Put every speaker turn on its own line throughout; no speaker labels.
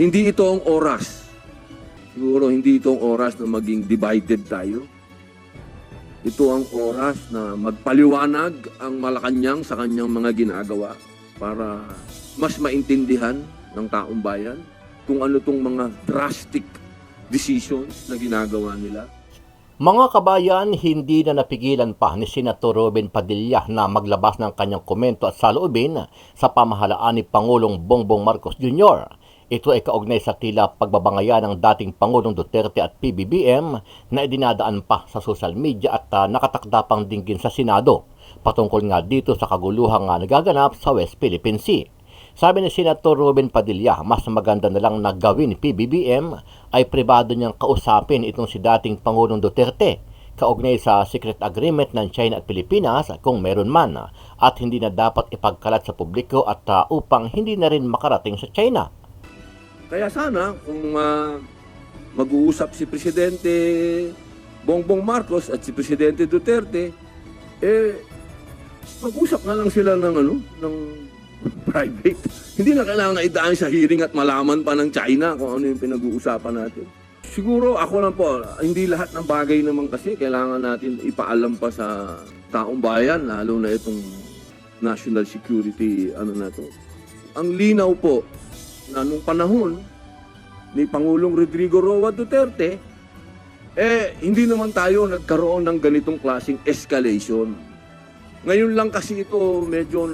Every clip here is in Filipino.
Hindi ito ang oras. Siguro hindi ito ang oras na maging divided tayo. Ito ang oras na magpaliwanag ang Malacanang sa kanyang mga ginagawa para mas maintindihan ng taong bayan kung ano itong mga drastic decisions na ginagawa nila.
Mga kabayan, hindi na napigilan pa ni Senator Robin Padilla na maglabas ng kanyang komento at saloobin sa pamahalaan ni Pangulong Bongbong Marcos Jr. Ito ay kaugnay sa tila pagbabangaya ng dating Pangulong Duterte at PBBM na idinadaan pa sa social media at nakatakda pang dinggin sa Senado patungkol nga dito sa kaguluhang nagaganap sa West Philippine Sea. Sabi ni Senator Robin Padilla, mas maganda na lang na gawin ni PBBM ay pribado niyang kausapin itong si dating Pangulong Duterte kaugnay sa secret agreement ng China at Pilipinas kung meron man at hindi na dapat ipagkalat sa publiko at upang hindi na rin makarating sa China.
Kaya sana kung mag-uusap si Presidente Bongbong Marcos at si Presidente Duterte, mag-usap na lang sila ng private. Hindi na kailangan idaan sa hearing at malaman pa ng China kung ano yung pinag-uusapan natin. Siguro ako lang po, hindi lahat ng bagay naman kasi kailangan natin ipaalam pa sa taong bayan, lalo na itong national security, na to. Ang linaw po na nung panahon ni Pangulong Rodrigo Roa Duterte, hindi naman tayo nagkaroon ng ganitong klaseng escalation. Ngayon lang kasi ito medyo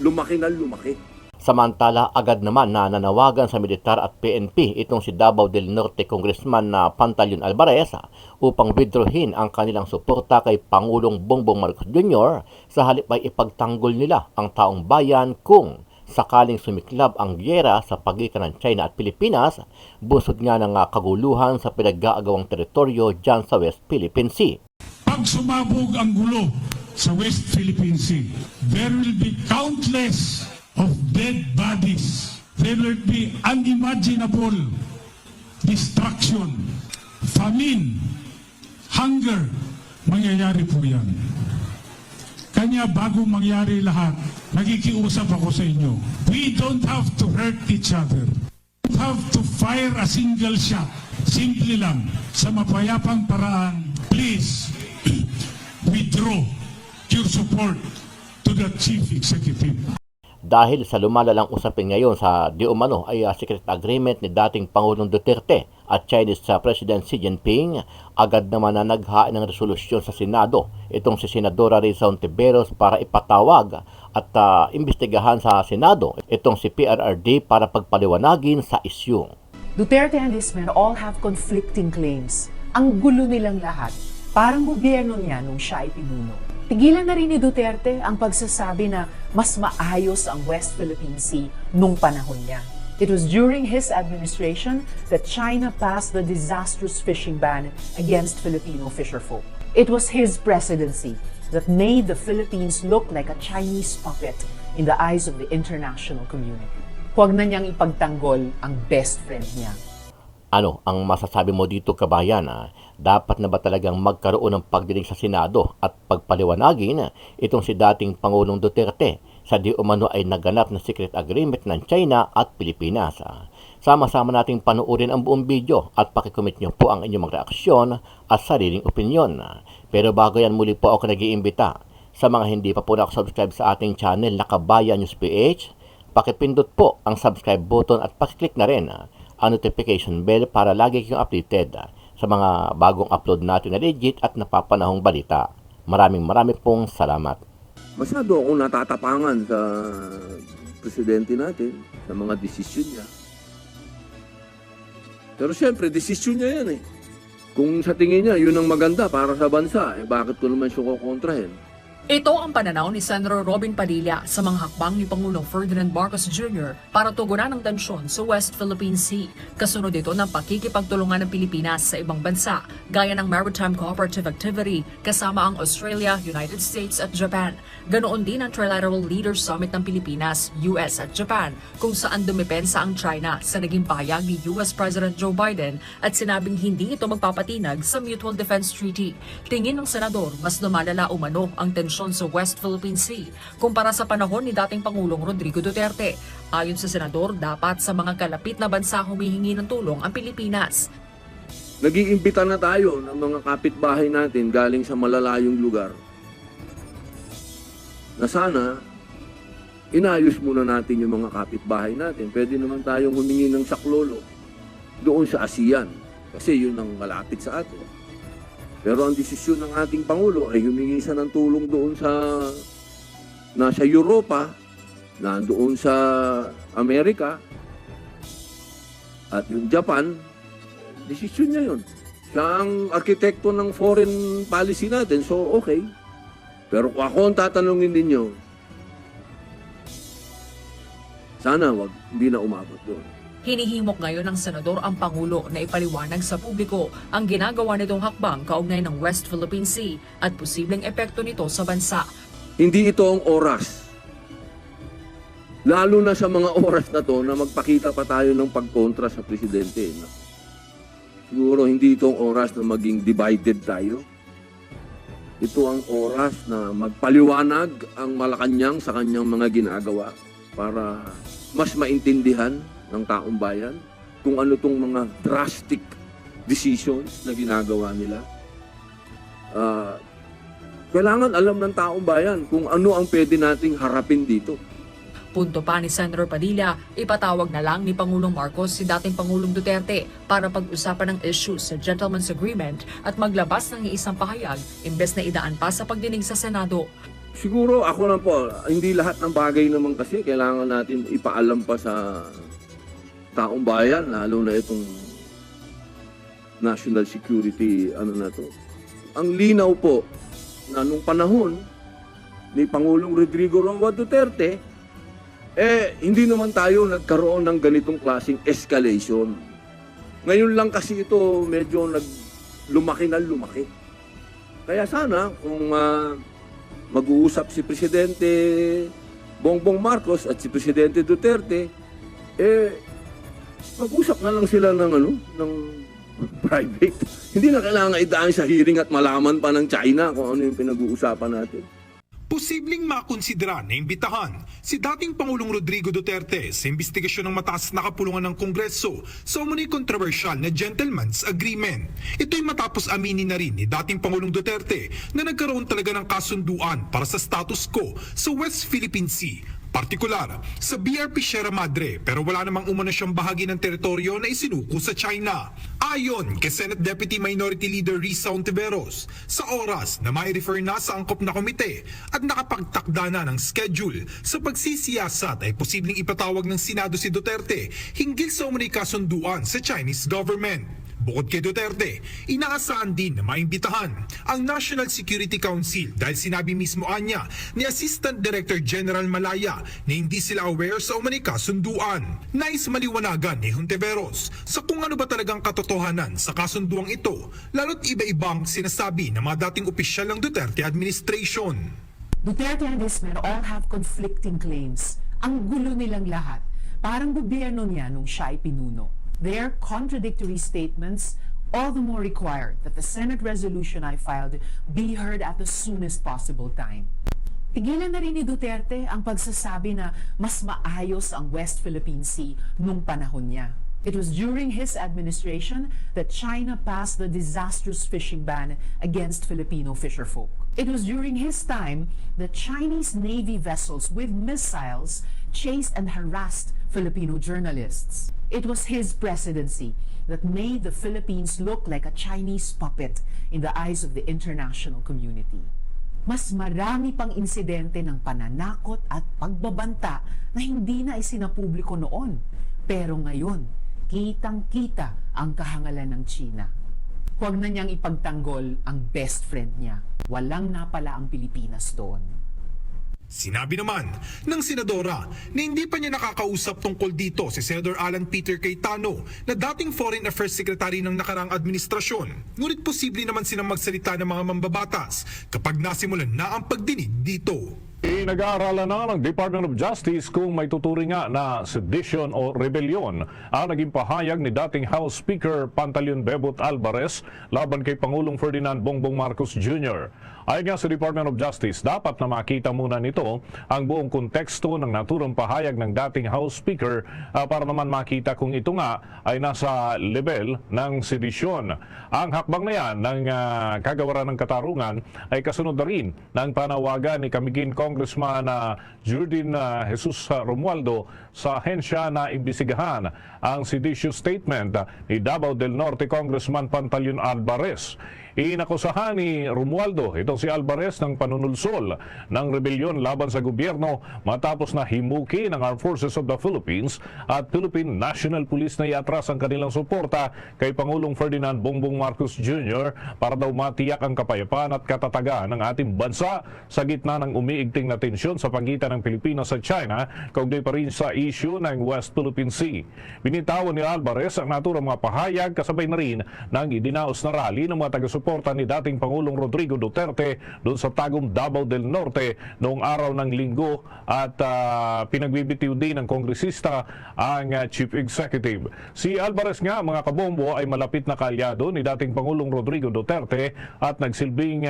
lumaki na lumaki.
Samantala, agad naman na nanawagan sa militar at PNP itong si Davao del Norte Congressman na Pantaleon Alvarez upang withdrawin ang kanilang suporta kay Pangulong Bongbong Marcos Jr. sa halip ay ipagtanggol nila ang taong bayan kung sakaling sumiklab ang gyera sa pagitan ng China at Pilipinas, busod nga ng kaguluhan sa pinag-aagawang teritoryo dyan sa West Philippine Sea.
Pag sumabog ang gulo sa West Philippine Sea, there will be countless of dead bodies. There will be unimaginable destruction, famine, hunger. Mangyayari po yan. Kanya bago mangyari lahat, nagikiusap ako sa inyo. We don't have to hurt each other. We don't have to fire a single shot. Simple lang, sa mapayapang paraan, please withdraw your support to the Chief Executive.
Dahil sa lumalalang usapin ngayon sa di umano ay secret agreement ni dating Pangulong Duterte at Chinese President Xi Jinping, agad naman na naghain ng resolusyon sa Senado itong si Senadora Risa Hontiveros para ipatawag at imbestigahan sa Senado itong si PRRD para pagpaliwanagin sa isyu.
Duterte and his men all have conflicting claims. Ang gulo nilang lahat, parang gobyerno niya nung siya ay pinuno. Tigilan na rin ni Duterte ang pagsasabi na mas maayos ang West Philippine Sea nung panahon niya. It was during his administration that China passed the disastrous fishing ban against Filipino fisherfolk. It was his presidency that made the Philippines look like a Chinese puppet in the eyes of the international community. Huwag na niyang ipagtanggol ang best friend niya.
Ano ang masasabi mo dito, kabayan? Dapat na ba talagang magkaroon ng pagdinig sa Senado at pagpaliwanagin itong si dating Pangulong Duterte sa di umano ay naganap na secret agreement ng China at Pilipinas? Sama-sama nating panuorin ang buong video at pakikomment nyo po ang inyong mga reaksyon at sariling opinyon. Pero bago yan, muli po ako nag-iimbita sa mga hindi pa po nakasubscribe sa ating channel na Kabayan News PH, pakipindot po ang subscribe button at pakiclick na rin ang notification bell para lagi kayong updated sa mga bagong upload natin na legit at napapanahong balita. Maraming pong salamat.
Masyado akong natatapangan sa presidente natin, sa mga desisyon niya. Pero siyempre, desisyon niya yan eh. Kung sa tingin niya, yun ang maganda para sa bansa, bakit ko naman siya kukontrahin?
Ito ang pananaw ni Senator Robin Padilla sa mga hakbang ni Pangulong Ferdinand Marcos Jr. para tugunan ang tensyon sa West Philippine Sea. Kasunod ito ng pakikipagtulungan ng Pilipinas sa ibang bansa gaya ng Maritime Cooperative Activity kasama ang Australia, United States at Japan. Ganoon din ang Trilateral Leaders Summit ng Pilipinas, US at Japan kung saan dumepensa ang China sa naging pahayag ni US President Joe Biden at sinabing hindi ito magpapatinag sa Mutual Defense Treaty. Tingin ng Senador, mas lumalala umano ang tensyon tensyon sa West Philippine Sea kumpara sa panahon ni dating Pangulong Rodrigo Duterte. Ayon sa senador, dapat sa mga kalapit na bansa humihingi ng tulong ang Pilipinas.
Nag-iimbita na tayo ng mga kapitbahay natin galing sa malalayong lugar na sana inayos muna natin yung mga kapitbahay natin. Pwede naman tayong humingi ng saklolo doon sa ASEAN kasi yun ang malapit sa atin. Pero ang desisyon ng ating Pangulo ay humingi siya ng tulong doon sa nasa Europa, nandoon sa Amerika, at yung Japan, desisyon niya yun. Siya ang arkitekto ng foreign policy natin, so okay. Pero kung ako ang tatanungin ninyo, sana hindi na umabot doon.
Hinihimok ngayon ng senador ang Pangulo na ipaliwanag sa publiko ang ginagawa nitong hakbang kaugnay ng West Philippine Sea at posibleng epekto nito sa bansa.
Hindi ito ang oras. Lalo na sa mga oras na to na magpakita pa tayo ng pagkontra sa presidente. Siguro hindi ito ang oras na maging divided tayo. Ito ang oras na magpaliwanag ang Malacanang sa kanyang mga ginagawa para mas maintindihan ng taong bayan kung ano itong mga drastic decisions na ginagawa nila. Kailangan alam ng taong bayan kung ano ang pwede nating harapin dito.
Punto pa ni Senator Padilla, ipatawag na lang ni Pangulong Marcos si dating Pangulong Duterte para pag-usapan ng issue sa Gentleman's Agreement at maglabas ng iisang pahayag imbes na idaan pa sa pagdinig sa Senado.
Siguro ako lang po, hindi lahat ng bagay naman kasi kailangan natin ipaalam pa sa taong bayan, lalo na itong national security, na to. Ang linaw po na nung panahon ni Pangulong Rodrigo Roa Duterte, hindi naman tayo nagkaroon ng ganitong klaseng escalation. Ngayon lang kasi ito medyo lumaki na lumaki. Kaya sana kung mag-uusap si Presidente Bongbong Marcos at si Presidente Duterte, mag-usap na lang sila ng private. Hindi na kailangan idaan sa hearing at malaman pa ng China kung ano yung pinag-uusapan natin.
Posibleng makonsidera na imbitahan si dating Pangulong Rodrigo Duterte sa investigasyon ng mataas na kapulungan ng Kongreso sa umano'y kontrobersyal na Gentleman's Agreement. Ito'y matapos aminin na rin ni dating Pangulong Duterte na nagkaroon talaga ng kasunduan para sa status quo sa West Philippine Sea, partikular sa BRP Sierra Madre, pero wala namang umano siyang bahagi ng teritoryo na isinuko sa China. Ayon kay Senate Deputy Minority Leader Risa Hontiveros, sa oras na mai-refer na sa angkop na komite at nakapagtakda na ng schedule sa pagsisiyasat ay posibleng ipatawag ng Senado si Duterte hinggil sa umano'y kasunduan sa Chinese government. Bukod kay Duterte, inaasahan din na maimbitahan ang National Security Council dahil sinabi mismo anya ni Assistant Director General Malaya na hindi sila aware sa umano'y kasunduan. Nais maliwanagan ni Hontiveros sa kung ano ba talagang katotohanan sa kasunduang ito, lalo't iba-ibang sinasabi ng mga dating opisyal ng Duterte administration.
Duterte and his men all have conflicting claims. Ang gulo nilang lahat. Parang gobyerno niya nung siya ay pinuno. Their contradictory statements all the more require that the Senate resolution I filed be heard at the soonest possible time. Tigilan na rin ni Duterte ang pagsasabi na mas maayos ang West Philippine Sea nung panahon niya. It was during his administration that China passed the disastrous fishing ban against Filipino fisherfolk. It was during his time that Chinese Navy vessels with missiles chased and harassed Filipino journalists. It was his presidency that made the Philippines look like a Chinese puppet in the eyes of the international community. Mas marami pang insidente ng pananakot at pagbabanta na hindi na isinapubliko noon. Pero ngayon, kitang-kita ang kahangalan ng China. Huwag na niyang ipagtanggol ang best friend niya. Walang napala ang Pilipinas doon.
Sinabi naman ng senadora na hindi pa niya nakakausap tungkol dito si Senator Alan Peter Cayetano na dating Foreign Affairs Secretary ng nakaraang administrasyon. Ngunit posible naman silang magsalita ng mga mambabatas kapag nasimulan na ang pagdinig dito.
Nag-aaralan na ng Department of Justice kung may tuturing nga na sedition o rebellion ang naging pahayag ni dating House Speaker Pantaleon Bebot Alvarez laban kay Pangulong Ferdinand Bongbong Marcos Jr. Ayon nga sa Department of Justice, dapat na makita muna nito ang buong konteksto ng naturang pahayag ng dating House Speaker para naman makita kung ito nga ay nasa level ng sedisyon. Ang hakbang na yan ng kagawaran ng katarungan ay kasunod na rin ng panawagan ni Camiguin Congressman Jordan Jesus Romualdo sa ahensya na imbisigahan ang seditious statement ni Davao del Norte Congressman Pantaleon Alvarez. Inakusahan ni Romualdo, itong si Alvarez, ng panunulsol ng rebelyon laban sa gobyerno matapos na himuki ng Armed Forces of the Philippines at Philippine National Police na iatras ang kanilang suporta kay Pangulong Ferdinand Bongbong Marcos Jr. para daw matiyak ang kapayapaan at katatagan ng ating bansa sa gitna ng umiigting na tensyon sa pagitan ng Pilipinas at China, kaugnay pa rin sa issue ng West Philippine Sea. Binitawan ni Alvarez ang naturang mga pahayag kasabay na rin ng idinaos na rally ng mga taga-suporta ni dating Pangulong Rodrigo Duterte doon sa Tagum, Davao del Norte noong araw ng Linggo at pinagbibitiw din ng kongresista ang Chief Executive. Si Alvarez nga, mga kabombo, ay malapit na kaalyado ni dating Pangulong Rodrigo Duterte at nagsilbing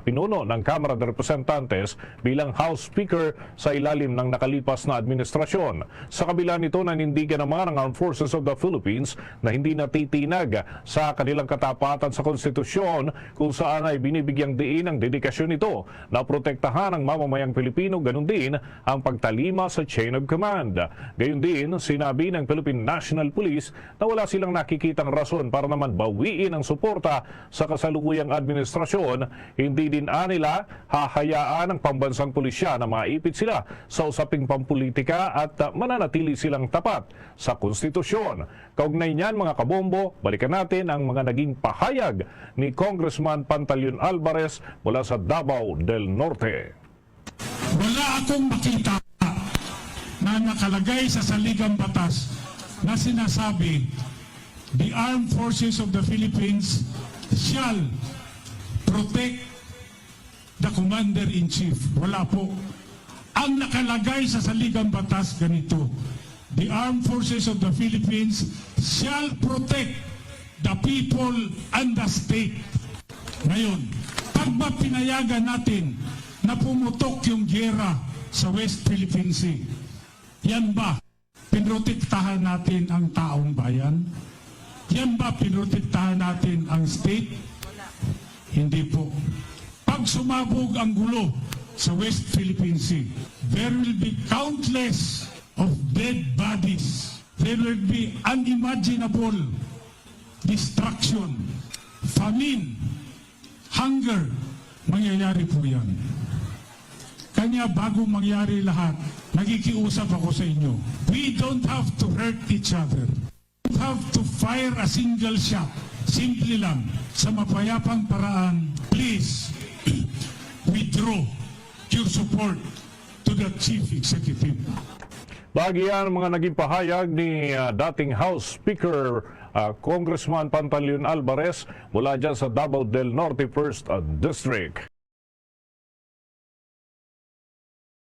pinuno ng Kamara de Representantes bilang House Speaker sa ilalim ng nakalipas na administrasyon. Sa kabila nito, nanindigan naman ang Armed Forces of the Philippines na hindi natitinag sa kanilang katapatan sa konstitusyon kung saan ay binibigyang diin ang dedikasyon nito na protektahan ang mamamayang Pilipino, ganun din ang pagtalima sa chain of command. Gayun din, sinabi ng Philippine National Police na wala silang nakikitang rason para naman bawiin ang suporta sa kasalukuyang administrasyon. Hindi din nila hahayaan ang pambansang pulisya na maipit sila sa usaping pampolitika at mananatili silang tapat sa konstitusyon. Kaugnay niyan, mga kabombo, balikan natin ang mga naging pahayag ni Congressman Pantaleon Alvarez mula sa Davao del Norte.
Wala akong makita na nakalagay sa saligang batas na sinasabi the Armed Forces of the Philippines shall protect the Commander-in-Chief. Wala po. Ang nakalagay sa saligang batas ganito, the Armed Forces of the Philippines shall protect the people and the state. Ngayon, pag ba pinayagan natin na pumutok yung giyera sa West Philippine Sea, yan ba pinrotektahan natin ang taong bayan? Yan ba pinrotektahan natin ang state? Hindi po. Pag sumabog ang gulo sa West Philippine Sea, there will be countless of dead bodies. There will be unimaginable destruction, famine, hunger. Mangyayari po yan. Kanya bago mangyari lahat, nagikiusap ako sa inyo. We don't have to hurt each other. We don't have to fire a single shot. Simple lang, sa mapayapang paraan, please withdraw your support to the Chief Executive.
Bagian mga naging pahayag ni dating House Speaker Congressman Pantaleon Alvarez mula dyan sa Davao del Norte 1st District.